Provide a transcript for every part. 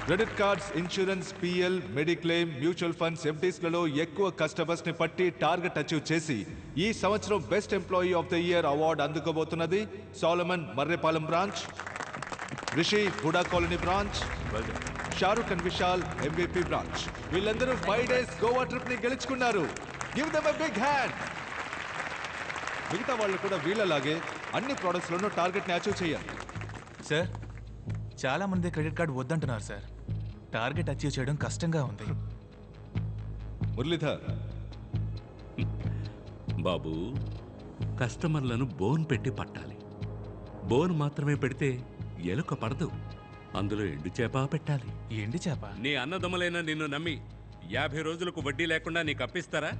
Credit cards, insurance, PL, mediclaim, mutual funds, ఎఫ్డీస్లలో ఎక్కువ customers ని పట్టి టార్గెట్ అచీవ్ చేసి ఈ సంవత్సరం best employee of the year award అందుకోబోతున్నది Solomon Marrepalem branch, Rishi Hooda colony branch, Shahrukh and Vishal MVP branch. వీళ్ళందరూ 5 days గోవా ట్రిప్ ని గెలుచుకున్నారు. Give them a big hand. మిగతా వాళ్ళు కూడా వీళ్ళలాగే అన్ని ప్రొడక్ట్స్ లోనూ టార్గెట్ ని అచీవ్ చేయాలి. సార్, చాలా మంది క్రెడిట్ కార్డు వద్దంటున్నారు సార్. టార్గెట్ అచీవ్ చేయడం కష్టంగా ఉంది. మురళీధర్, బాబు, కస్టమర్లను బోన్ పెట్టి పట్టాలి. బోన్ మాత్రమే పెడితే ఎలుక పడదు. అందులో ఎండు చేప పెట్టాలి. ఎండు చేప? నీ అన్నదమ్ములైన నిన్ను నమ్మి 50 రోజులకు వడ్డీ లేకుండా నీకు అప్పిస్తారా?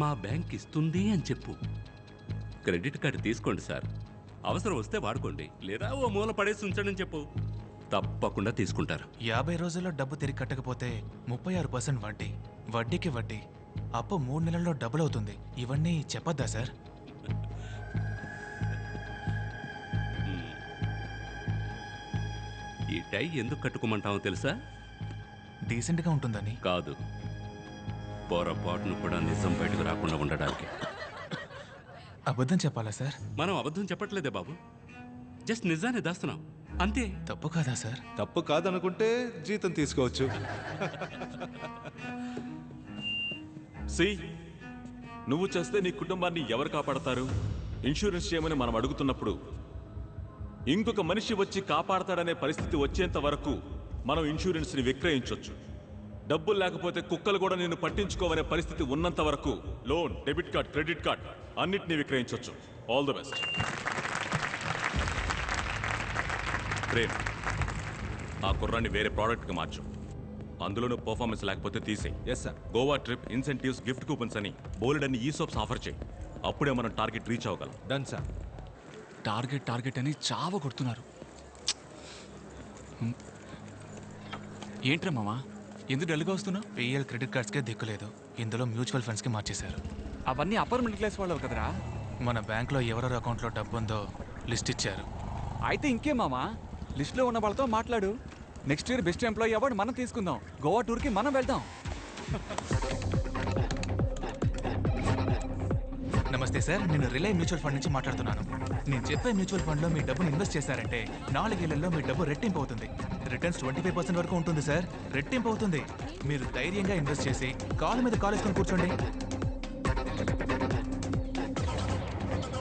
మా బ్యాంక్ ఇస్తుంది అని చెప్పు. క్రెడిట్ కార్డు తీసుకోండి సార్, అవసరం వస్తే వాడుకోండి, లేదా ఓ మూల పడేసి ఉంచండి చెప్పు. తప్పకుండా తీసుకుంటారు. 50 రోజుల్లో డబ్బు తిరిగి కట్టకపోతే 36% వడ్డీ, వడ్డీకి వడ్డీ. అప్పు 3 నెలల్లో డబుల్ అవుతుంది. ఇవన్నీ చెప్పొద్దా సార్? ఈ టై ఎందుకు కట్టుకోమంటావో తెలుసా? డీసెంట్గా ఉంటుందని కాదు, పొరపాటును కూడా నిజం బయటకు రాకుండా ఉండడానికి. అబద్ధం చెప్పాలా సార్? మనం అబద్ధం చెప్పట్లేదే బాబు, జస్ట్ నిజాన్ని దాస్తున్నాం అంతే. తప్పు కాదా సార్? తప్పు కాదనుకుంటే జీతం తీసుకోవచ్చు. నువ్వు చేస్తే నీ కుటుంబాన్ని ఎవరు కాపాడతారు? ఇన్సూరెన్స్ చేయమని మనం అడుగుతున్నప్పుడు ఇంకొక మనిషి వచ్చి కాపాడతాడనే పరిస్థితి వచ్చేంత వరకు మనం ఇన్సూరెన్స్ని విక్రయించవచ్చు. డబ్బులు లేకపోతే కుక్కలు కూడా నిన్ను పట్టించుకోవనే పరిస్థితి ఉన్నంత వరకు loan, debit card, credit card అన్నిటినీ విక్రయించవచ్చు. All the best. ప్రేమ్, ఆ కుర్రాన్ని వేరే ప్రోడక్ట్కి మార్చు. అందులోనూ పర్ఫార్మెన్స్ లేకపోతే తీసేయి. Yes sir. Goa trip, incentives, gift coupons అని బోలెడన్ని ఈసోప్స్ ఆఫర్ చేయి. అప్పుడే మనం టార్గెట్ రీచ్ అవ్వగలం. Done sir. టార్గెట్ అని చావ కొడుతున్నారు. ఏంట్రా మామా, ఎందుకు డల్గా వస్తున్నావు? పిఎల్ క్రెడిట్ కార్డ్స్కే దిక్కులేదు, ఇందులో మ్యూచువల్ ఫండ్స్కి మార్చేశారు. అవన్నీ అప్పర్ మిడిల్ క్లాస్ వాళ్ళు కదరా. మన బ్యాంక్లో ఎవరెవరి అకౌంట్లో డబ్బు ఉందో లిస్ట్ ఇచ్చారు. అయితే ఇంకేం మామా, లిస్ట్లో ఉన్న వాళ్ళతో మాట్లాడు. Next year best employee award మనం తీసుకుందాం. గోవా టూర్కి మనం వెళ్దాం. నమస్తే సార్, నేను రిలై మ్యూచువల్ ఫండ్ నుంచి మాట్లాడుతున్నాను. నేను చెప్పే మ్యూచువల్ ఫండ్లో మీ డబ్బును ఇన్వెస్ట్ చేశారంటే 4 ఏళ్లలో మీ డబ్బు రెట్టింపు అవుతుంది. రిటర్న్స్ 25% వరకు ఉంటుంది సార్. రెట్టింపు అవుతుంది. మీరు ధైర్యంగా ఇన్వెస్ట్ చేసి కాలు మీద కాలు వేసుకొని కూర్చోండి.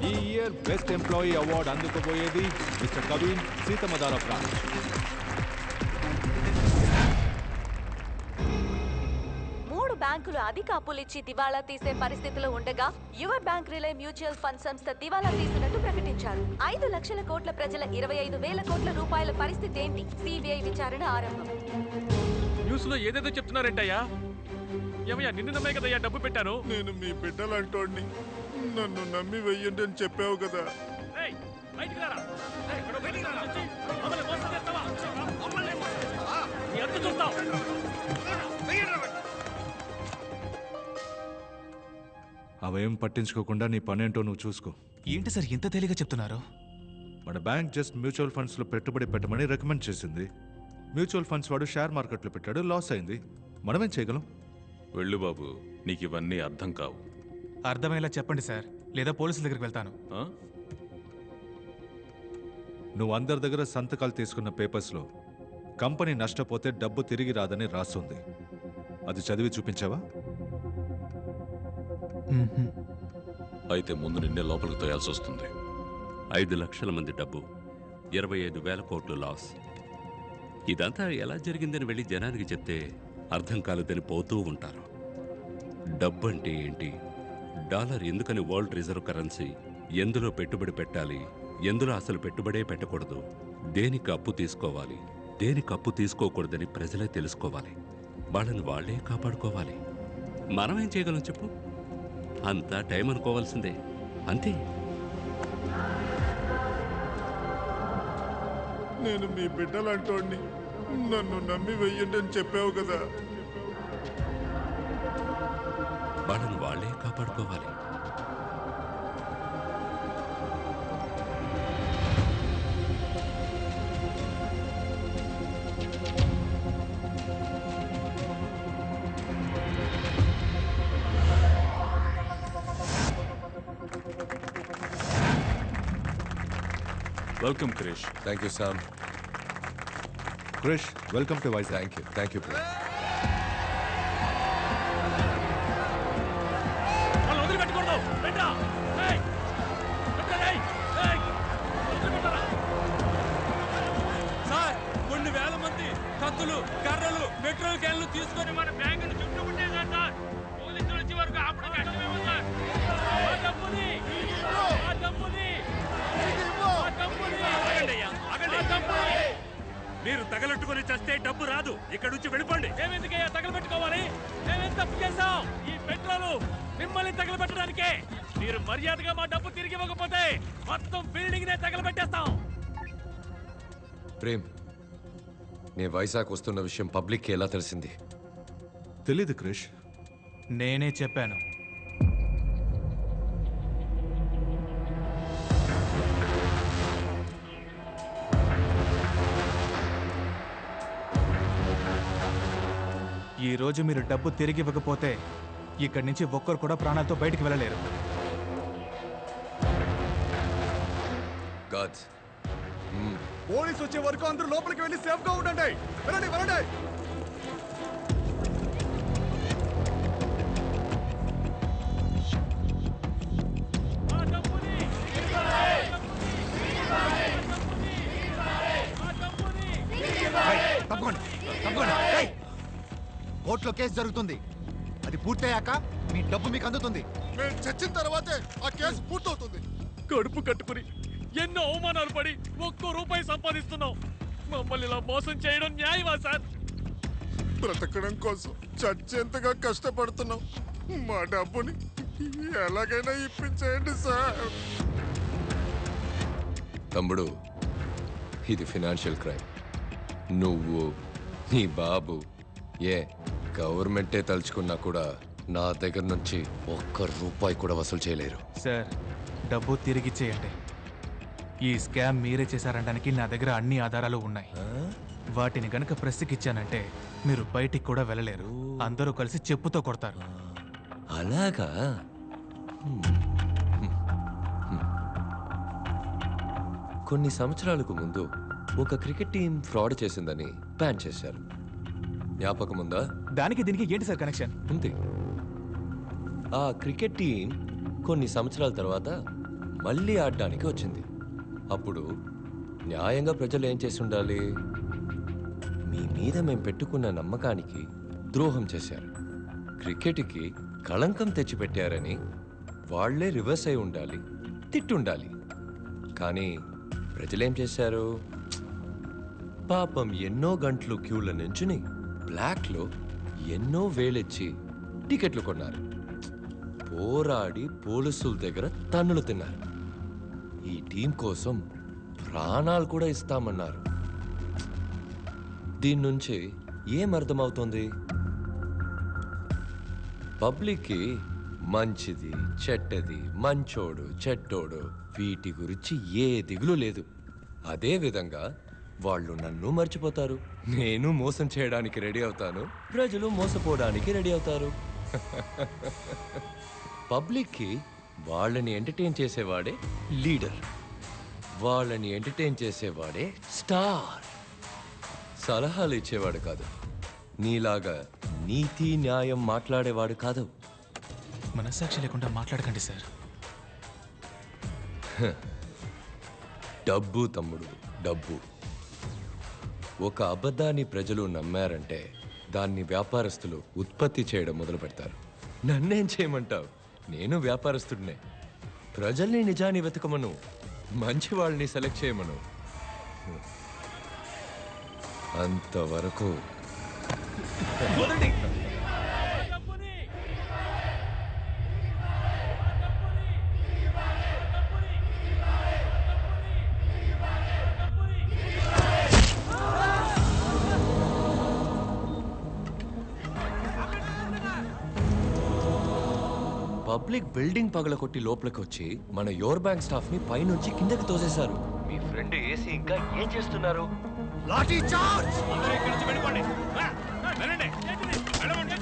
ఈ ఇయర్ బెస్ట్ ఎంప్లాయీ అవార్డు అందుకోబోయేది మిస్టర్ కవిన్, సీతమదార బ్రాంచ్. బ్యాంకులు అధిక అప్పులిచ్చి దివాళా తీసే పరిస్థితిలో ఉండగా యువ బ్యాంక్ రిలే మ్యూచువల్ ఫండ్ సంస్థ దివాళా తీసినట్టు ప్రకటించారు. 5 లక్షల కోట్ల ప్రజల 25,000 కోట్ల రూపాయల పరిస్థితి ఏంటి? సిబిఐ విచారణ ఆరంభం. న్యూస్ లో ఏదేదో చెప్తున్నారేంటయ్యా? ఏమయ్యా, నిన్ను నమ్మే కదయ్యా డబ్బు పెట్టాను. నేను మీ బిడ్డలంటోడిని, నన్ను నమ్మి వెయ్యండి అని చెప్పావు కదా. అవేం పట్టించుకోకుండా నీ పనేంటో నువ్వు చూసుకో. ఏంటి సార్ ఇంత తేలిగా చెప్తున్నారు? మన బ్యాంక్ జస్ట్ మ్యూచువల్ ఫండ్స్లో పెట్టుబడి పెట్టమని రికమెండ్ చేసింది. మ్యూచువల్ ఫండ్స్ వాడు షేర్ మార్కెట్లో పెట్టాడు, లాస్ అయింది. మనమేం చేయగలం? వెళ్ళు బాబు, నీకు ఇవన్నీ అర్థం కావు. అర్థమయ్యేలా చెప్పండి సార్, లేదా పోలీసుల దగ్గరికి వెళ్తాను. నువ్వు అందరి దగ్గర సంతకాలు తీసుకున్న పేపర్స్లో కంపెనీ నష్టపోతే డబ్బు తిరిగి రాదని రాస్తుంది. అది చదివి చూపించావా? అయితే ముందు నిన్నే లోపలికి తోయాల్సి వస్తుంది. 5 లక్షల మంది డబ్బు, 25,000 కోట్లు లాస్. ఇదంతా ఎలా జరిగిందని వెళ్ళి జనానికి చెప్తే అర్థం కాలేదని పోతూ ఉంటారు. డబ్బు అంటే ఏంటి, డాలర్ ఎందుకని వరల్డ్ రిజర్వ్ కరెన్సీ, ఎందులో పెట్టుబడి పెట్టాలి, ఎందులో అసలు పెట్టుబడే పెట్టకూడదు, దేనికి అప్పు తీసుకోవాలి, దేనికి అప్పు తీసుకోకూడదని ప్రజలే తెలుసుకోవాలి. వాళ్ళని వాళ్లే కాపాడుకోవాలి. మనమేం చేయగలం చెప్పు? అంతా టైం అనుకోవాల్సిందే, అంతే. నేను మీ బిడ్డలంటోడిని, నన్ను నమ్మి వెయ్యండి అని చెప్పావు కదా. వాళ్ళని వాళ్లే కాపాడుకోవాలి. Welcome Krish. Thank you Sam. Krish, welcome to Vizag. Thank you Prem. వాళ్ళు వదిలిపెట్టకూడదు. పెట్టా. ఏయ్! పెట్టరా, ఏయ్! ఏయ్! వదిలిపెట్టరా. సార్, కొన్ని వేల మంది కత్తులు, కర్రలు, పెట్రోల్ క్యాన్లు తీసుకొని మన బ్యాంకును చుట్టుముట్టేశారు సార్. పోలీసులు వచ్చే వరకు ఆపడం కష్టమేమో సార్. ఆ డబ్బుని, ఆ డబ్బుని, ఆ డబ్బుని. ఆగండి అయ్యా, ఆగండి. ఆ డబ్బుని. మీరు తగలెట్టుకుని చస్తే డబ్బు రాదు. ఇక్కడ నుంచి వెళ్ళిపోండి. మేమెందుకయ్యా తగలబెట్టుకోవాలి? మేమేం తప్పు చేశాం? ఈ పెట్రోలు మిమ్మల్ని తగలబెట్టడానికే. మీరు మర్యాదగా మా డబ్బు తిరిగి ఇవ్వకపోతే మొత్తం బిల్డింగ్ నే తగలబెట్టేస్తాం. ప్రేమ్, నేను వైజాగ్ వస్తున్న విషయం పబ్లిక్కి ఎలా తెలిసింది? తెలీదు క్రిష్. నేనే చెప్పాను. ఈ రోజు మీరు డబ్బు తిరిగి ఇవ్వకపోతే ఇక్కడి నుంచి ఒక్కరు కూడా ప్రాణాలతో బయటికి వెళ్ళలేరు. గాడ్స్. పోలీసు వచ్చే వరకు అందరూ లోపలికి వెళ్ళి సేఫ్ గా ఉండండి. వెళ్ళండి, వెళ్ళండి. తప్పకుండా తప్పకుండా. కోర్టులో కేసు జరుగుతుంది. అది పూర్తయ్యాక మీ డబ్బు మీకు అందుతుంది. మేము చచ్చిన తర్వాతే ఆ కేసు పూర్తవుతుంది. కడుపు కట్టుకుని ఎన్నో అవమానాలు పడి ₹1 సంపాదిస్తున్నాం. మమ్మల్ని ఇలా మోసం చేయడం న్యాయమా సార్? బ్రతకడం కోసం చచ్చేంతగా కష్టపడుతున్నాం. మా డబ్బుని ఎలాగైనా ఇప్పించేయండి సార్. తమ్ముడు, ఇది ఫినాన్షియల్ క్రైమ్. నువ్వు, నీ బాబు, గవర్నమెంటే తలుచుకున్నా కూడా నా దగ్గర నుంచి ₹1 కూడా వసూలు చేయలేరు. సార్, డబ్బు తిరిగిచ్చేయండి. ఈ స్కామ్ మీరే చేశారనడానికి నా దగ్గర అన్ని ఆధారాలు ఉన్నాయి. వాటిని గనక ప్రెస్కి మీరు బయటికి కూడా వెళ్ళలేరు. అందరూ కలిసి చెప్పుతో కొడతారు. అలాగా? కొన్ని సంవత్సరాలకు ముందు ఒక క్రికెట్ టీం ఫ్రాడ్ చేసిందని బ్యాన్ చేశారు. జ్ఞాపకం ఉందా? దానికి దీనికి ఏంటి సార్ కనెక్షన్? ఉంది. ఆ క్రికెట్ టీం కొన్ని సంవత్సరాల తర్వాత మళ్ళీ ఆడడానికి వచ్చింది. అప్పుడు న్యాయంగా ప్రజలు ఏం చేసి ఉండాలి? మీ మీద మేము పెట్టుకున్న నమ్మకానికి ద్రోహం చేశారు, క్రికెట్కి కళంకం తెచ్చిపెట్టారని వాళ్లే రివర్స్ అయి ఉండాలి, తిట్టుండాలి. కానీ ప్రజలేం చేశారు? పాపం ఎన్నో గంటలు క్యూల నుంచుని బ్లాక్లో ఎన్నో వేలెచ్చి టికెట్లు కొన్నారు. పోరాడి పోలీసుల దగ్గర తన్నులు తిన్నారు. ఈ టీం కోసం ప్రాణాలు కూడా ఇస్తామన్నారు. దీని నుంచి ఏం అర్థమవుతుంది? పబ్లిక్కి మంచిది, చెడ్డది, మంచోడు, చెడ్డోడు వీటి గురించి ఏ దిగులు లేదు. అదే విధంగా వాళ్ళు నన్ను మర్చిపోతారు, నేను మోసం చేయడానికి రెడీ అవుతాను, ప్రజలు మోసపోవడానికి రెడీ అవుతారు. పబ్లిక్కి వాళ్ళని ఎంటర్టైన్ చేసేవాడే లీడర్, వాళ్ళని ఎంటర్టైన్ చేసేవాడే స్టార్. సలహాలు ఇచ్చేవాడు కాదు, నీలాగా నీతి న్యాయం మాట్లాడేవాడు కాదు. మనస్సాక్షి లేకుండా మాట్లాడకండి సార్. డబ్బు తమ్ముడు, డబ్బు. ఒక అబద్ధాన్ని ప్రజలు నమ్మారంటే దాన్ని వ్యాపారస్తులు ఉత్పత్తి చేయడం మొదలు పెడతారు. నన్నేం చేయమంటావు? నేను వ్యాపారస్తుడినే. ప్రజల్ని నిజాన్ని వెతకమను, మంచి వాళ్ళని సెలెక్ట్ చేయమను. అంతవరకు పబ్లిక్ బిల్డింగ్ పగలకొట్టి లోపలికి వచ్చి మన యోర్ బ్యాంక్ స్టాఫ్ ని పైనుంచి కిందకి తోసేశారు. మీ ఫ్రెండ్ ఏసీ ఇంకా ఏం చేస్తున్నారు? లాఠీ చార్జ్! అందరూ ఇక్కడి నుంచి వెళ్ళిపోండి. వెళ్ళండి. వెళ్ళండి. వెళ్ళండి. వదలండి.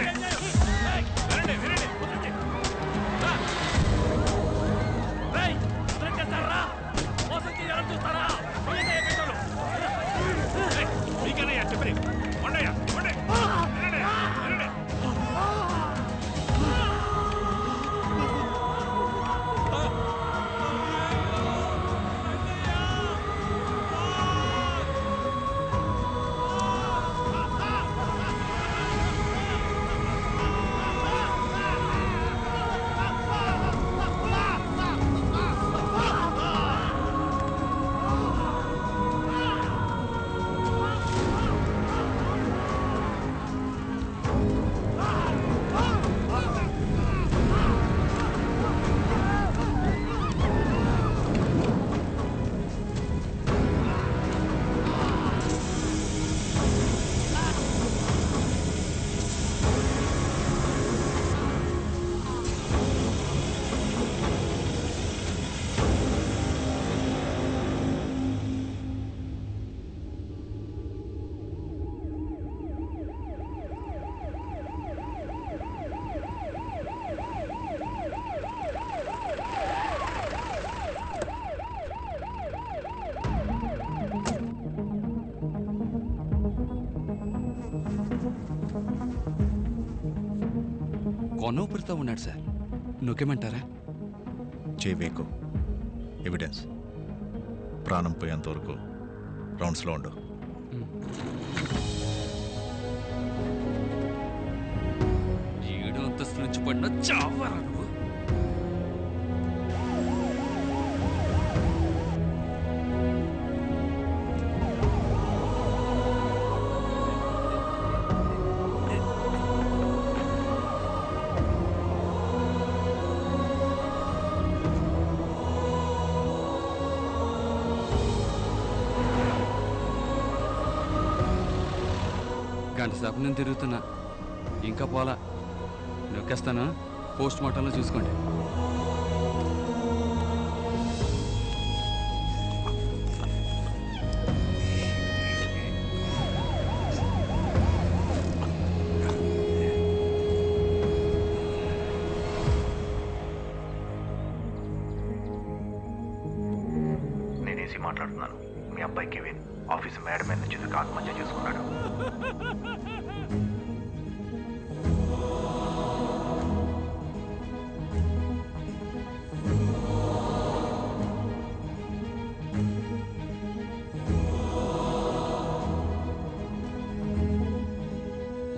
రేయ్, వదలండి. మోసం చేయాలని చూస్తారా? పొన్నూపిరితో ఉన్నాడు సార్. నొక్కేమంటారా? చేవేకు ఎవిడెన్స్ ప్రాణం పోయేంత వరకు రౌండ్స్లో ఉండు. 7వ అంతస్తు నుంచి పడిన చావరా నువ్వు. గంట సేపు నేను తిరుగుతున్నా, ఇంకా పోలా. నొక్కేస్తాను, పోస్ట్ మార్టంలో చూసుకోండి. నేను ఏసీ మాట్లాడుతున్నాను. మీ అబ్బాయి కెవిన్ ఆఫీస్ మేడ మీద నుంచి ఆత్మహత్య చేసుకున్నాడు.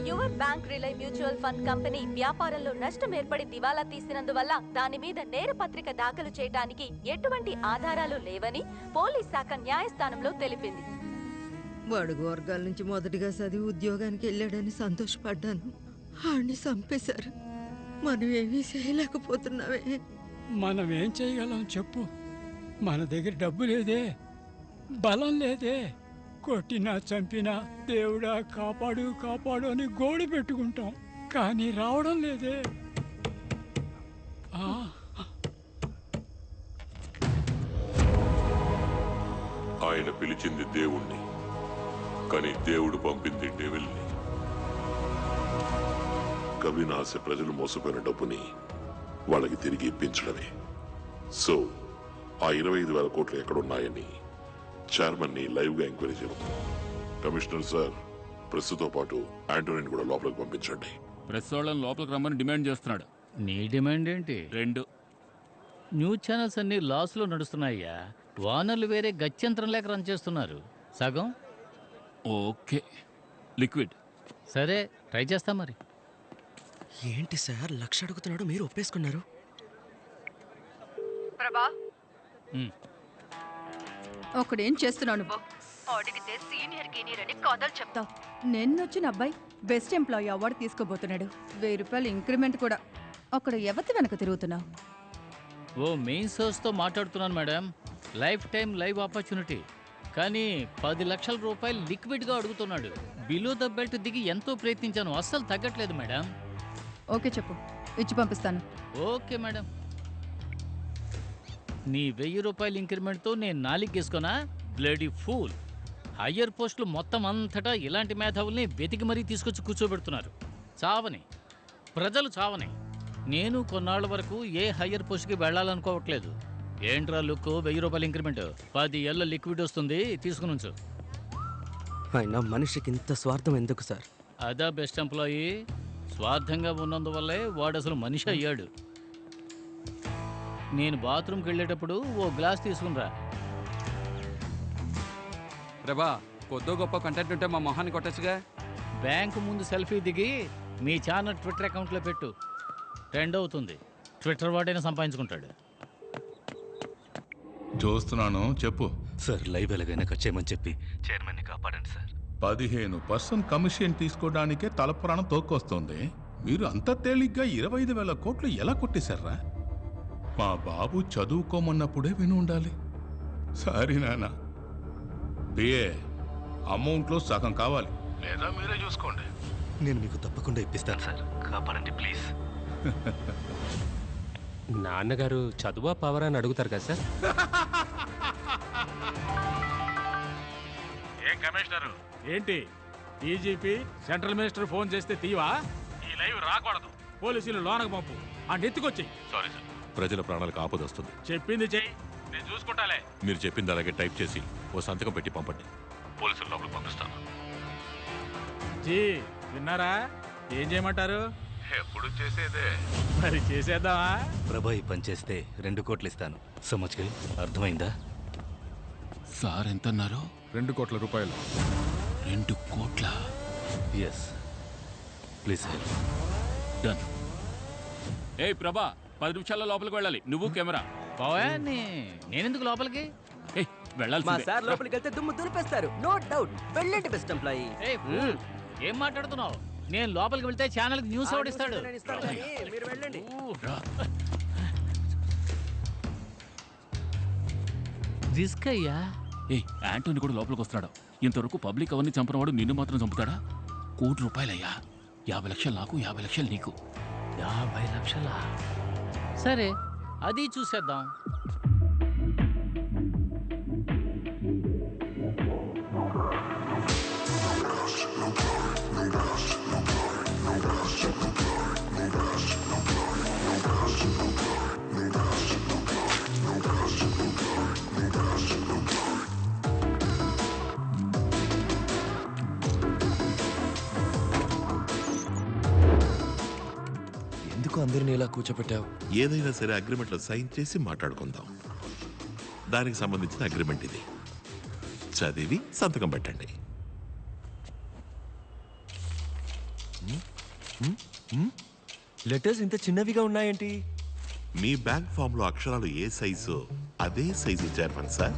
Your bank relay mutual fund company వ్యాపారంలో నష్టం ఏర్పడి దివాలా తీసినందువల్ల దాని మీద నేరపత్రిక దాఖలు చేయడానికి ఎటువంటి ఆధారాలు లేవని పోలీస్ శాఖ న్యాయస్థానంలో తెలిపింది. బడుగు వర్గాల నుంచి మొదటిగా చదివి ఉద్యోగానికి వెళ్ళాడని సంతోషపడ్డాను. ఆడిని చంపేశారు. మనం ఏమీ చేయలేకపోతున్నావే. మనం ఏం చేయగలం చెప్పు? మన దగ్గర డబ్బు లేదే, బలం లేదే. కొట్టినా చంపినా దేవుడా కాపాడు కాపాడు అని గోడు పెట్టుకుంటాం, కానీ రావడం లేదే. ఆయన పిలిచింది దేవుణ్ణి, కానీ దేవుడు పంపింది డెవిల్ని. కవినాశ ప్రజలు మోసపోయిన డబ్బుని వాళ్ళకి తిరిగి ఇప్పించడమే. సో ఆ 25,000 కోట్లు ఎక్కడున్నాయని చైర్మన్ ని లైవ్ గా ఎంక్వైరీ చేయడం. కమిషనర్ సార్, ప్రెస్ తో పాటు ఆంటోనీని కూడా లోపలికి పంపించండి. ప్రెస్ వాళ్ళని లోపలికి రమ్మని డిమాండ్ చేస్తున్నాడు. నీ డిమాండ్ ఏంటి? 2 న్యూస్ ఛానల్స్ అన్ని లాస్లో నడుస్తున్నాయ్యా. వానర్లు వేరే గత్యంతరం లేక రన్ చేస్తున్నారు. సగం ఓకే. లిక్విడ్ సరే, ట్రై చేస్తా మరి. ఏంటి సార్ 1,00,000 అడుగుతున్నాడు, మీరు ఒప్పేసుకున్నారు? ప్రభా, ఒకడేం చేస్తున్నావు నువ్వు? అడిగితే సీనియర్ గీనియర్ అని కథలు చెప్తావు. నిన్నొచ్చిన అబ్బాయి బెస్ట్ ఎంప్లాయీ అవార్డు తీసుకోబోతున్నాడు. 1000 రూపాయలు ఇంక్రిమెంట్ కూడా. అక్కడ ఎవరి వెనక తిరుగుతున్నావు? ఓ మెయిన్ సోర్స్తో మాట్లాడుతున్నాను madam. Life time live opportunity, కానీ 10 లక్షల రూపాయలు లిక్విడ్గా అడుగుతున్నాడు. బిలో ద బెల్ట్ దిగి ఎంతో ప్రయత్నించాను, అస్సలు తగ్గట్లేదు మేడం. ఓకే చెప్పు, ఇచ్చి పంపిస్తాను. Okay madam. నీ 1000 రూపాయల ఇంక్రిమెంట్తో నేను 4 గీసుకోనా? Bloody fool. హయ్యర్ పోస్టులు మొత్తం అంతటా ఇలాంటి మేధావుల్ని వెతికి మరీ తీసుకొచ్చి కూర్చోబెడుతున్నారు. చావని ప్రజలు చావని. నేను కొన్నాళ్ళ వరకు ఏ హయ్యర్ పోస్ట్కి వెళ్ళాలనుకోవట్లేదు. ఏంట్రా లుక్, 1000 రూపాయల ఇంక్రిమెంట్, 10 ఏళ్ళ లిక్విడ్ వస్తుంది, తీసుకుని ఉంచు. అయినా మనిషికి ఇంత స్వార్థం ఎందుకు సార్? అదా బెస్ట్ ఎంప్లాయీ. స్వార్థంగా ఉన్నందువల్లే వాడు అసలు మనిషి అయ్యాడు. నేను బాత్రూమ్కి వెళ్ళేటప్పుడు ఓ గ్లాస్ తీసుకునిరా. ప్రభా, కొద్దో గొప్ప కంటెంట్ ఉంటే మా మొహాన్ని కొట్టచ్చుగా. బ్యాంకు ముందు సెల్ఫీ దిగి మీ ఛానల్ ట్విట్టర్ అకౌంట్లో పెట్టు. ట్రెండ్ అవుతుంది. ట్విట్టర్ వాడైనా సంపాదించుకుంటాడు. చూస్తున్నాను, చెప్పు సార్. లైవ్ ఎలాగైనా కట్ చేయమని చెప్పి చైర్మన్ని కాపాడండి సార్. 15% కమిషన్ తీసుకోవడానికే తలపురాణం తోక్కొస్తుంది. మీరు అంత తేలిగ్గా 25,000 కోట్లు ఎలా కొట్టేశారా? మా బాబు చదువుకోమన్నప్పుడే విని ఉండాలి. సారీ నాన్న. బిఏ అమౌంట్లో సగం కావాలి, లేదా మీరే చూసుకోండి. నేను మీకు తప్పకుండా ఇప్పిస్తాను సార్, కాపాడండి ప్లీజ్. నాన్నగారు చదువా పవర్ అని అడుగుతారు కదా సార్. ఏం కమిషనరు, ఏంటి డీజీపీ సెంట్రల్ మినిస్టర్ ఫోన్ చేస్తే తీవా? ఈ లైవ్ రాకూడదు. పోలీసులు లోనకు పంపు, ఆ నెత్తుకొచ్చి. సారీ సార్, ప్రజల ప్రాణాలకు ఆపద వస్తుంది. చెప్పింది చెయ్యి, నేను చూసుకుంటాలే. మీరు చెప్పింది అలాగే టైప్ చేసి ఓ సంతకం పెట్టి పంపండి. పోలీసులు లోపలికి పంపిస్తాను. జీ విన్నారా? ఏం చేయమంటారు? ఎప్పుడు చేసేదే. మరి చేసేద్దామా? ప్రభా ఈ పని చేస్తే 2 కోట్లు ఇస్తాను. సమజ్కి అర్థమైందా? సార్ ఎంతన్నారు? 2 కోట్ల రూపాయలు. 2 కోట్ల? Yes, please help. డన్. ఏయ్ ప్రభా, 10 నిమిషాల్లో లోపలికి వెళ్ళాలి. నువ్వు కెమెరా. బావా నేనెందుకు లోపలికి? వెళ్ళాలి. మా సార్ లోపలికి వెళ్తే దుమ్ము దులిపేస్తారు. No doubt. వెళ్ళండి బెస్ట్ ఎంప్లాయీ. ఏం మాట్లాడుతున్నావు? నేను లోపలికి వెళ్తే ఛానల్ న్యూస్ ఓడిస్తాడు. మీరు వెళ్ళండి. రిస్క్ అయ్యా. ఏయ్, యాంటోని కూడా లోపలికి వస్తున్నాడు. ఇంతవరకు పబ్లిక్ అవన్నీ చంపినవాడు నిన్ను మాత్రం చంపుతాడా? ₹1 కోటి అయ్యా. 50 లక్షలు నాకు, 50 లక్షలు నీకు. 50 లక్షలా? సరే, అది చూసేద్దాం. ఎందుకు అందరినీ ఇలా కూర్చోపెట్టావు? ఏదైనా సరే అగ్రిమెంట్లో సైన్ చేసి మాట్లాడుకుందాం. దానికి సంబంధించిన అగ్రిమెంట్ ఇది. చదివి సంతకం పెట్టండి. లెటర్స్ ఇంత చిన్నవిగా ఉన్నాయేంటి? మీ బ్యాంక్ ఫామ్ లో అక్షరాలు ఏ సైజు అదే సైజు చైర్మన్ సార్.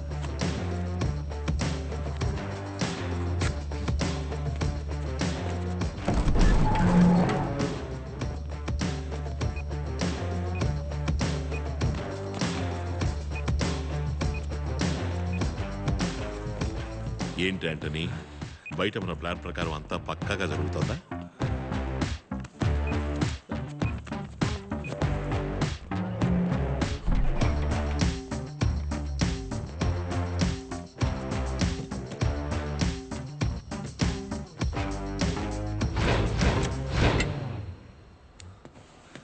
ఏంటి ఆంటనీ, బయట మన ప్లాన్ ప్రకారం అంతా పక్కాగా జరుగుతుందా?